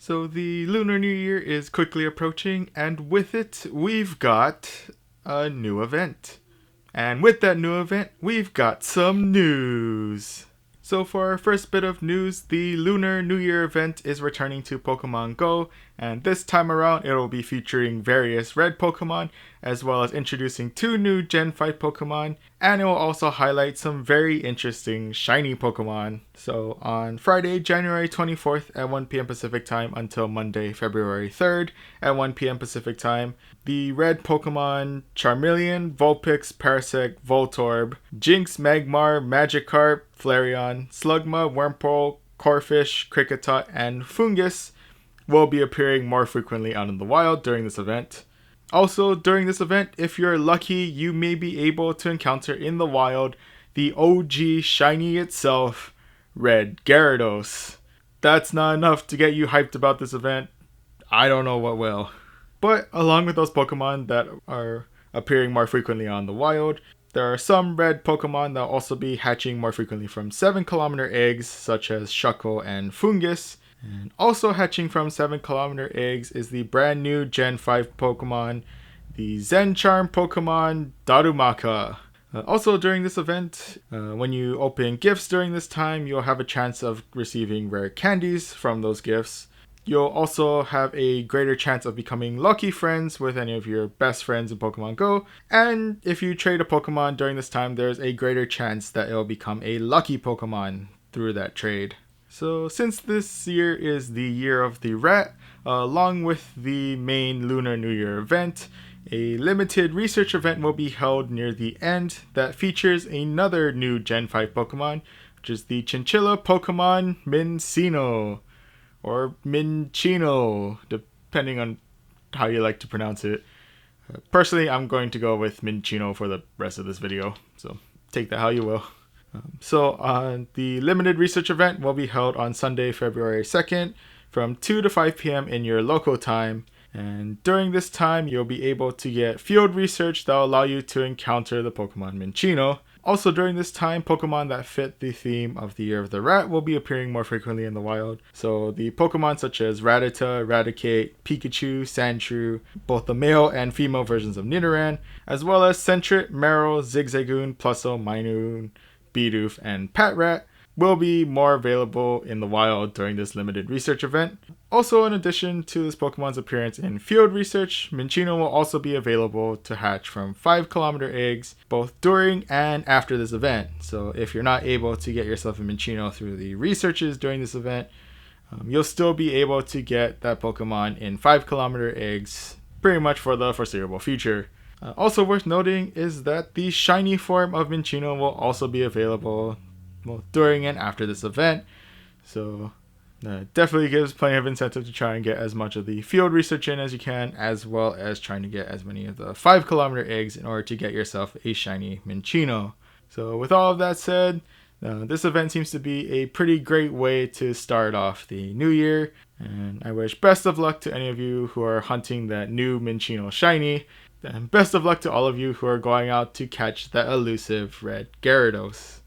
So the Lunar New Year is quickly approaching, and with it, we've got a new event. And with that new event, we've got some news. So for our first bit of news, the Lunar New Year event is returning to Pokemon Go, and this time around it will be featuring various red Pokemon, as well as introducing 2 new Gen 5 Pokemon, and it will also highlight some very interesting shiny Pokemon. So on Friday, January 24th at 1 p.m. Pacific Time until Monday, February 3rd at 1 p.m. Pacific Time, the red Pokemon Charmeleon, Vulpix, Parasect, Voltorb, Jinx, Magmar, Magikarp, Flareon, Slugma, Wurmple, Corphish, Kricketot, and Fungus will be appearing more frequently out in the wild during this event. Also, during this event, if you're lucky, you may be able to encounter in the wild the OG shiny itself, Red Gyarados. That's not enough to get you hyped about this event. I don't know what will. But along with those Pokemon that are appearing more frequently on the wild, there are some red Pokemon that will also be hatching more frequently from 7km eggs, such as Shuckle and Fungus. And also hatching from 7km eggs is the brand new Gen 5 Pokemon, the Zen Charm Pokemon Darumaka. Also during this event, when you open gifts during this time, you'll have a chance of receiving rare candies from those gifts. You'll also have a greater chance of becoming lucky friends with any of your best friends in Pokemon Go. And if you trade a Pokemon during this time, there's a greater chance that it'll become a lucky Pokemon through that trade. So since this year is the year of the rat, along with the main Lunar New Year event, a limited research event will be held near the end that features another new Gen 5 Pokemon, which is the Chinchilla Pokemon Minccino, or Minccino, depending on how you like to pronounce it. Personally, I'm going to go with Minccino for the rest of this video, so take that how you will. So the limited research event will be held on Sunday, February 2nd from 2 to 5 p.m. in your local time. And during this time, you'll be able to get field research that will allow you to encounter the Pokemon Minccino. Also during this time, Pokemon that fit the theme of the Year of the Rat will be appearing more frequently in the wild. So the Pokemon such as Rattata, Raticate, Pikachu, Sandshrew, both the male and female versions of Nidoran, as well as Sentret, Marill, Zigzagoon, Plusle, Minoon, Bidoof, and Patrat will be more available in the wild during this limited research event. Also, in addition to this Pokemon's appearance in field research, Minccino will also be available to hatch from 5km eggs both during and after this event. So if you're not able to get yourself a Minccino through the researches during this event, you'll still be able to get that Pokemon in 5km eggs pretty much for the foreseeable future. Also worth noting is that the shiny form of Minccino will also be available during and after this event, so definitely gives plenty of incentive to try and get as much of the field research in as you can, as well as trying to get as many of the 5km eggs in order to get yourself a shiny Minccino. So with all of that said, this event seems to be a pretty great way to start off the new year, and I wish best of luck to any of you who are hunting that new Minccino shiny, and best of luck to all of you who are going out to catch that elusive red Gyarados.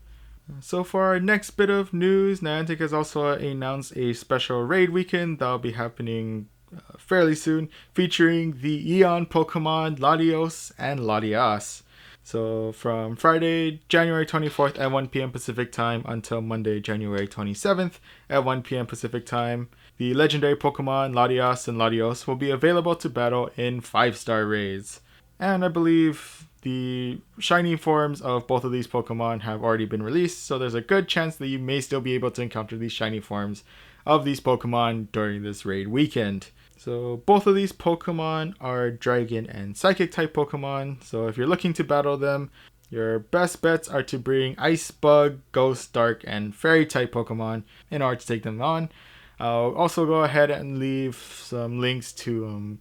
So for our next bit of news, Niantic has also announced a special raid weekend that will be happening fairly soon, featuring the Eon Pokemon Latios and Latias. So from Friday, January 24th at 1 p.m. Pacific Time until Monday, January 27th at 1 p.m. Pacific Time, the legendary Pokemon Latias and Latios will be available to battle in 5-star raids. And I believe the shiny forms of both of these Pokemon have already been released, so there's a good chance that you may still be able to encounter these shiny forms of these Pokemon during this raid weekend. So both of these Pokemon are Dragon and Psychic type Pokemon, so if you're looking to battle them, your best bets are to bring Ice Bug, Ghost, Dark, and Fairy type Pokemon in order to take them on. I'll also go ahead and leave some links to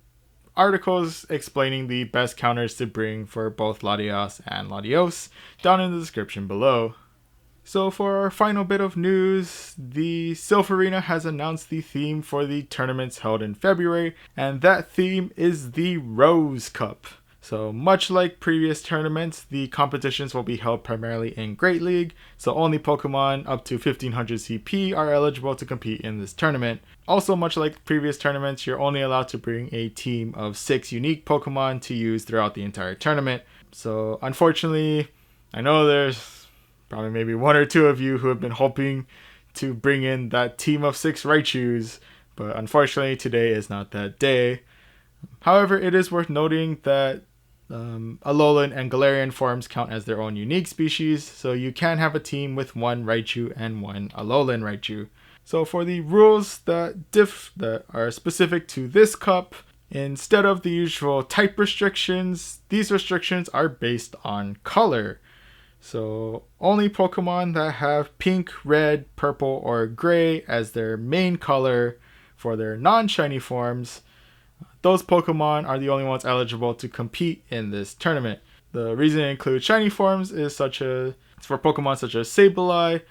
articles explaining the best counters to bring for both Latias and Latios down in the description below. So for our final bit of news, the Silph Arena has announced the theme for the tournaments held in February, and that theme is the Rose Cup. So much like previous tournaments, the competitions will be held primarily in Great League, so only Pokemon up to 1500 CP are eligible to compete in this tournament. Also, much like previous tournaments, you're only allowed to bring a team of 6 unique Pokemon to use throughout the entire tournament. So unfortunately, I know there's probably maybe 1 or 2 of you who have been hoping to bring in that team of 6 Raichus, but unfortunately today is not that day. However, it is worth noting that Alolan and Galarian forms count as their own unique species, so you can have a team with 1 Raichu and 1 Alolan Raichu. So for the rules that are specific to this cup, instead of the usual type restrictions, these restrictions are based on color. So only Pokemon that have pink, red, purple, or gray as their main color for their non-shiny forms, those Pokemon are the only ones eligible to compete in this tournament. The reason it includes shiny forms is for Pokemon such as Sableye,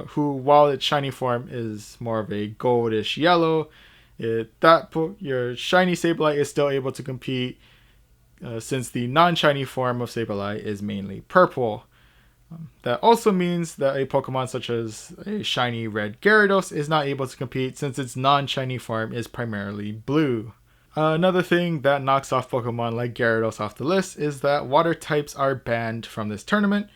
who, while its shiny form is more of a goldish yellow, your shiny Sableye is still able to compete since the non-shiny form of Sableye is mainly purple. That also means that a Pokemon such as a shiny red Gyarados is not able to compete since its non-shiny form is primarily blue. Another thing that knocks off Pokemon like Gyarados off the list is that water types are banned from this tournament.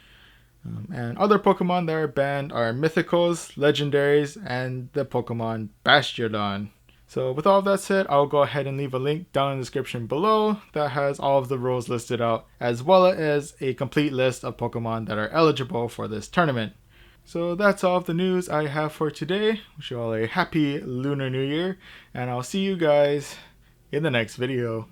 And other Pokemon that are banned are Mythicals, Legendaries, and the Pokemon Bastiodon. So with all of that said, I'll go ahead and leave a link down in the description below that has all of the rules listed out, as well as a complete list of Pokemon that are eligible for this tournament. So that's all of the news I have for today. Wish you all a happy Lunar New Year, and I'll see you guys in the next video.